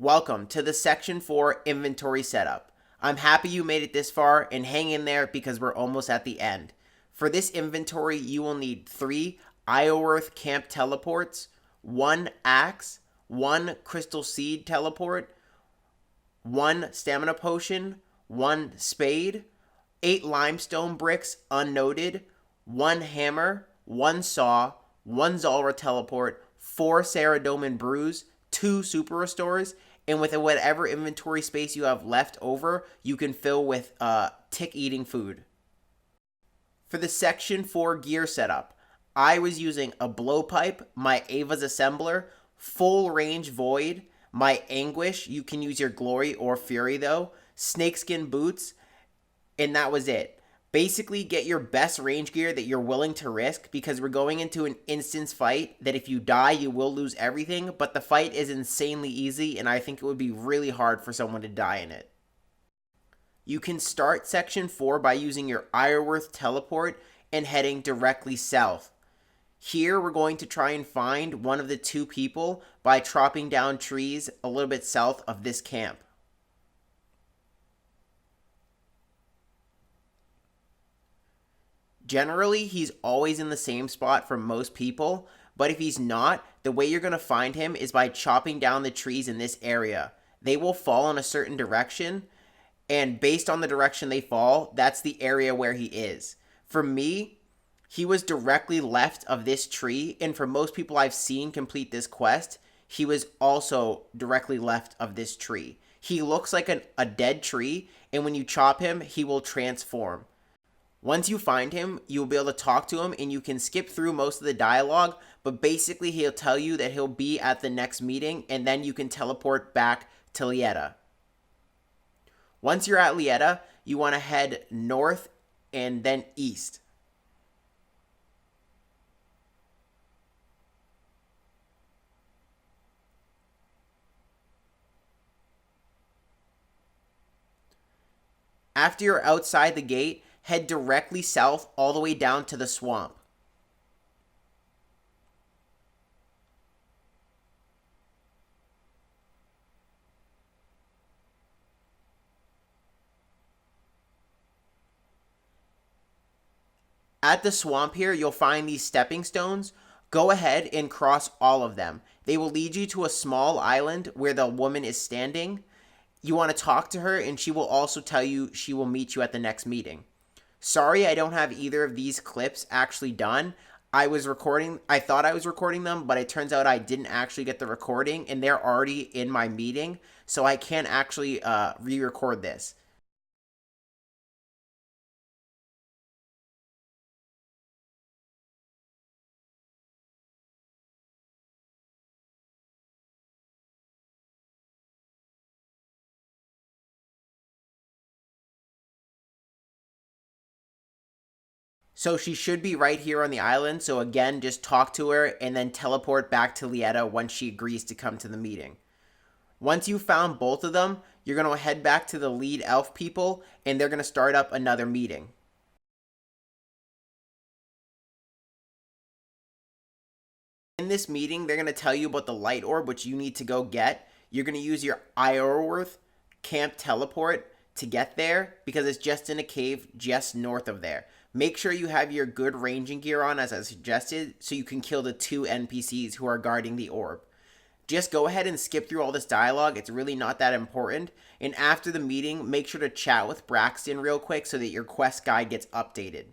Welcome to the Section 4 Inventory Setup. I'm happy you made it this far and hang in there because we're almost at the end. For this inventory, you will need 3 Ioworth Camp Teleports, 1 Axe, 1 Crystal Seed Teleport, 1 Stamina Potion, 1 Spade, 8 Limestone Bricks unnoted, 1 Hammer, 1 Saw, 1 Zulrah Teleport, 4 Saradomin Brews, 2 Super Restores, and with whatever inventory space you have left over, you can fill with tick-eating food. For the Section 4 gear setup, I was using a blowpipe, my Ava's Assembler, full range Void, my Anguish, you can use your Glory or Fury though, snakeskin boots, and that was it. Basically, get your best range gear that you're willing to risk because we're going into an instance fight that if you die, you will lose everything, but the fight is insanely easy, and I think it would be really hard for someone to die in it. You can start Section 4 by using your Ioworth Teleport and heading directly south. Here, we're going to try and find one of the 2 people by chopping down trees a little bit south of this camp. Generally, he's always in the same spot for most people, but if he's not, the way you're going to find him is by chopping down the trees in this area. They will fall in a certain direction, and based on the direction they fall, that's the area where he is. For me, he was directly left of this tree, and for most people I've seen complete this quest, he was also directly left of this tree. He looks like a dead tree, and when you chop him, he will transform. Once you find him, you'll be able to talk to him and you can skip through most of the dialogue, but basically he'll tell you that he'll be at the next meeting and then you can teleport back to Lieta. Once you're at Lieta, you want to head north and then east. After you're outside the gate, head directly south all the way down to the swamp. At the swamp here, you'll find these stepping stones. Go ahead and cross all of them. They will lead you to a small island where the woman is standing. You want to talk to her and she will also tell you she will meet you at the next meeting. Sorry, I don't have either of these clips actually done. I thought I was recording them, but it turns out I didn't actually get the recording, and they're already in my meeting, so I can't actually re-record this. So she should be right here on the island, so again, just talk to her and then teleport back to Lieta once she agrees to come to the meeting. Once you've found both of them, you're going to head back to the lead elf people, and they're going to start up another meeting. In this meeting, they're going to tell you about the light orb, which you need to go get. You're going to use your Ioworth Camp Teleport to get there, because it's just in a cave just north of there. Make sure you have your good ranging gear on, as I suggested, so you can kill the 2 NPCs who are guarding the orb. Just go ahead and skip through all this dialogue. It's really not that important. And after the meeting, make sure to chat with Braxton real quick so that your quest guide gets updated.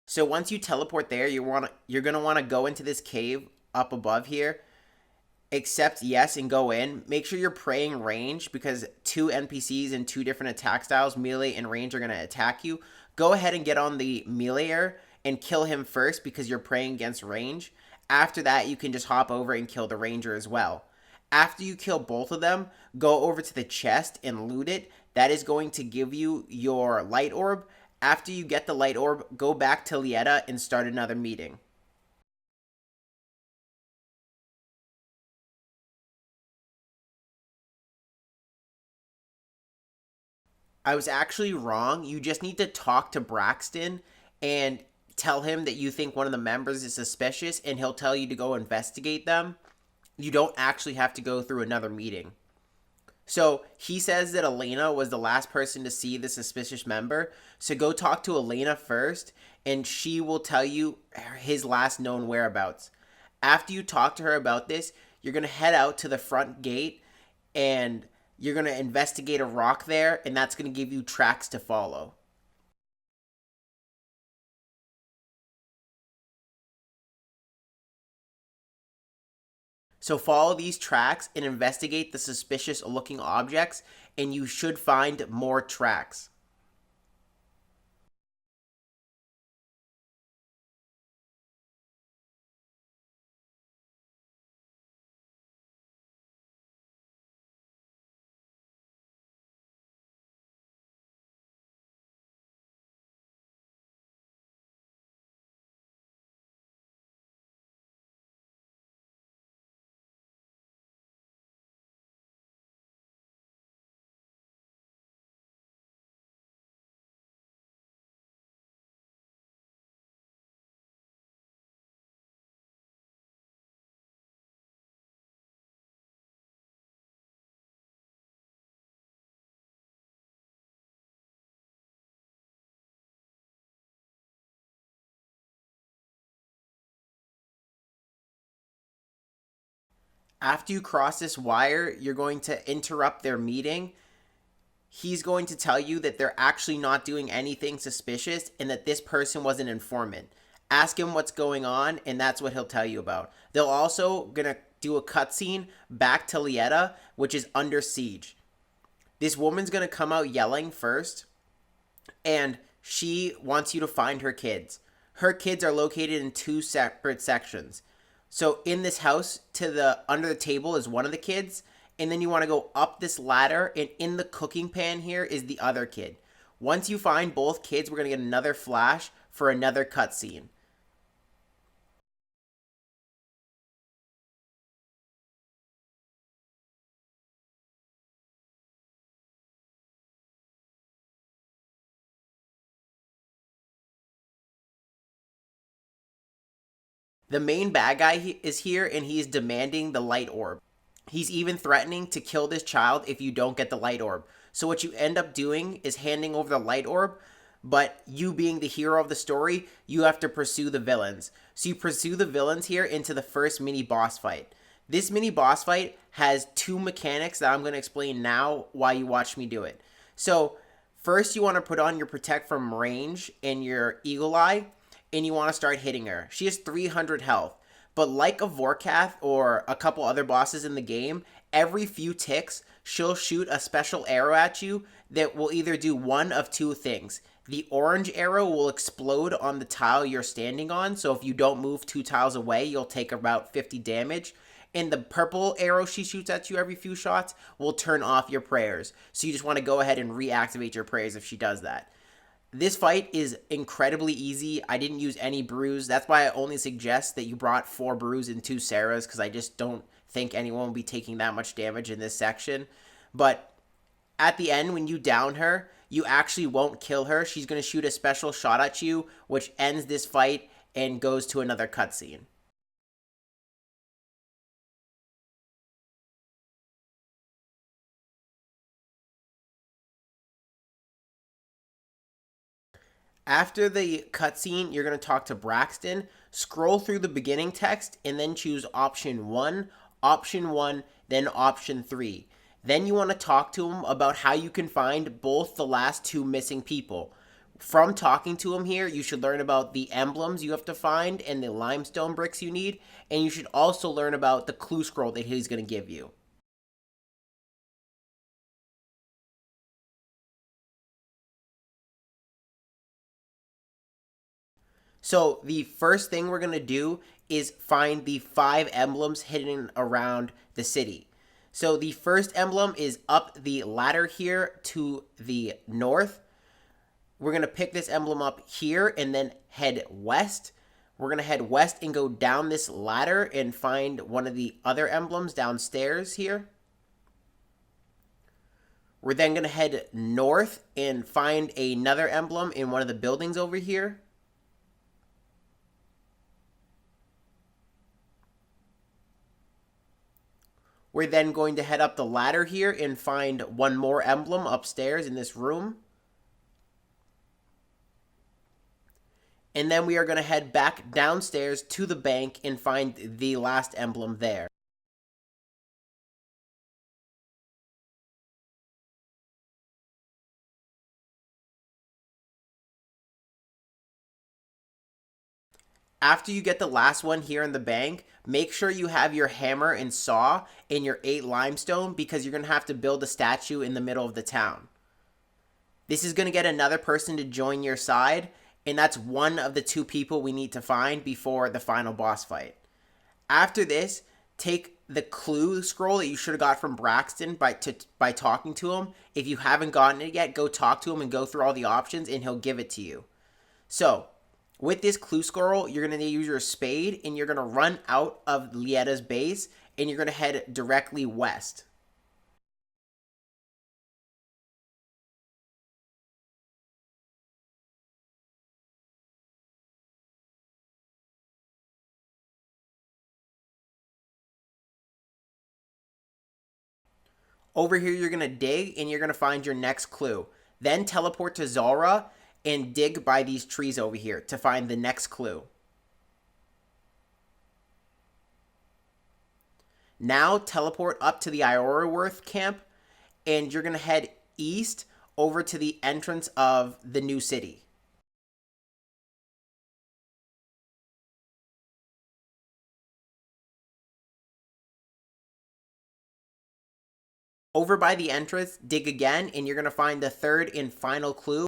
So once you teleport there, you're going to want to go into this cave up above here. Accept yes and go in. Make sure you're praying range because 2 NPCs and 2 different attack styles, melee and range, are going to attack you. Go ahead and get on the meleeer and kill him first because you're praying against range. After that, you can just hop over and kill the ranger as well. After you kill both of them, go over to the chest and loot it. That is going to give you your light orb. After you get the light orb, go back to Lieta and start another meeting. I was actually wrong. You just need to talk to Braxton and tell him that you think one of the members is suspicious, and he'll tell you to go investigate them. You don't actually have to go through another meeting. So he says that Elena was the last person to see the suspicious member. So go talk to Elena first, and she will tell you his last known whereabouts. After you talk to her about this, you're going to head out to the front gate and you're going to investigate a rock there, and that's going to give you tracks to follow. So follow these tracks and investigate the suspicious looking objects, and you should find more tracks. After you cross this wire, you're going to interrupt their meeting. He's going to tell you that they're actually not doing anything suspicious and that this person was an informant. Ask him what's going on, and that's what he'll tell you about. They'll also gonna do a cutscene back to Lieta, which is under siege. This woman's gonna come out yelling first, and she wants you to find her kids. Her kids are located in two separate sections. So in this house, to the under the table is one of the kids, and then you want to go up this ladder, and in the cooking pan here is the other kid. Once you find both kids, we're gonna get another flash for another cutscene. The main bad guy is here, and he's demanding the light orb. He's even threatening to kill this child if you don't get the light orb. So what you end up doing is handing over the light orb, but you being the hero of the story, you have to pursue the villains. So you pursue the villains here into the first mini boss fight. This mini boss fight has two mechanics that I'm going to explain now while you watch me do it. So first you want to put on your protect from range and your eagle eye, and you want to start hitting her. She has 300 health. But like a Vorkath or a couple other bosses in the game, every few ticks, she'll shoot a special arrow at you that will either do one of two things. The orange arrow will explode on the tile you're standing on, so if you don't move two tiles away, you'll take about 50 damage. And the purple arrow she shoots at you every few shots will turn off your prayers. So you just want to go ahead and reactivate your prayers if she does that. This fight is incredibly easy. I didn't use any brews. That's why I only suggest that you brought 4 brews and 2 Sarahs, because I just don't think anyone will be taking that much damage in this section. But at the end, when you down her, you actually won't kill her. She's going to shoot a special shot at you, which ends this fight and goes to another cutscene. After the cutscene, you're going to talk to Braxton, scroll through the beginning text, and then choose option 1, then option 3. Then you want to talk to him about how you can find both the last 2 missing people. From talking to him here, you should learn about the emblems you have to find and the limestone bricks you need, and you should also learn about the clue scroll that he's going to give you. So the first thing we're going to do is find the 5 emblems hidden around the city. So the first emblem is up the ladder here to the north. We're going to pick this emblem up here and then head west. We're going to head west and go down this ladder and find one of the other emblems downstairs here. We're then going to head north and find another emblem in one of the buildings over here. We're then going to head up the ladder here and find one more emblem upstairs in this room. And then we are going to head back downstairs to the bank and find the last emblem there. After you get the last one here in the bank, make sure you have your hammer and saw and your 8 limestone because you're going to have to build a statue in the middle of the town. This is going to get another person to join your side, and that's one of the 2 people we need to find before the final boss fight. After this, take the clue scroll that you should have got from Braxton by talking to him. If you haven't gotten it yet, go talk to him and go through all the options, and he'll give it to you. So, with this clue scroll, you're going to use your spade, and you're going to run out of Lietta's base, and you're going to head directly west. Over here, you're going to dig, and you're going to find your next clue. Then teleport to Zara and dig by these trees over here to find the next clue. Now teleport up to the Ioraworth camp, and you're going to head east over to the entrance of the new city. Over by the entrance, dig again, and you're going to find the third and final clue.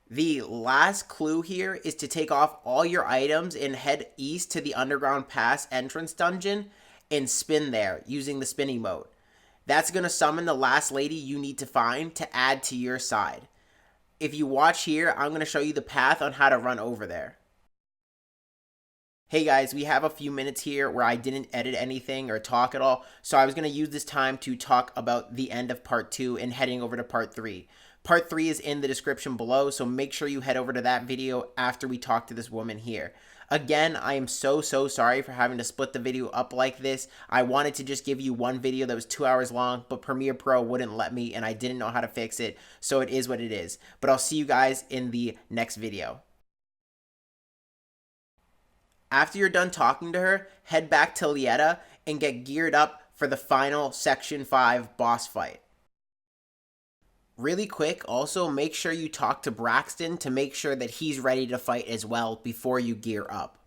The last clue here is to take off all your items and head east to the Underground Pass entrance dungeon and spin there using the spinning mode. That's going to summon the last lady you need to find to add to your side. If you watch here, I'm going to show you the path on how to run over there. Hey guys, we have a few minutes here where I didn't edit anything or talk at all, so I was going to use this time to talk about the end of part 2 and heading over to part 3. Part 3 is in the description below, so make sure you head over to that video after we talk to this woman here. Again, I am so sorry for having to split the video up like this. I wanted to just give you one video that was 2 hours long, but Premiere Pro wouldn't let me, and I didn't know how to fix it, so it is what it is. But I'll see you guys in the next video. After you're done talking to her, head back to Lietta and get geared up for the final Section 5 boss fight. Really quick, also make sure you talk to Braxton to make sure that he's ready to fight as well before you gear up.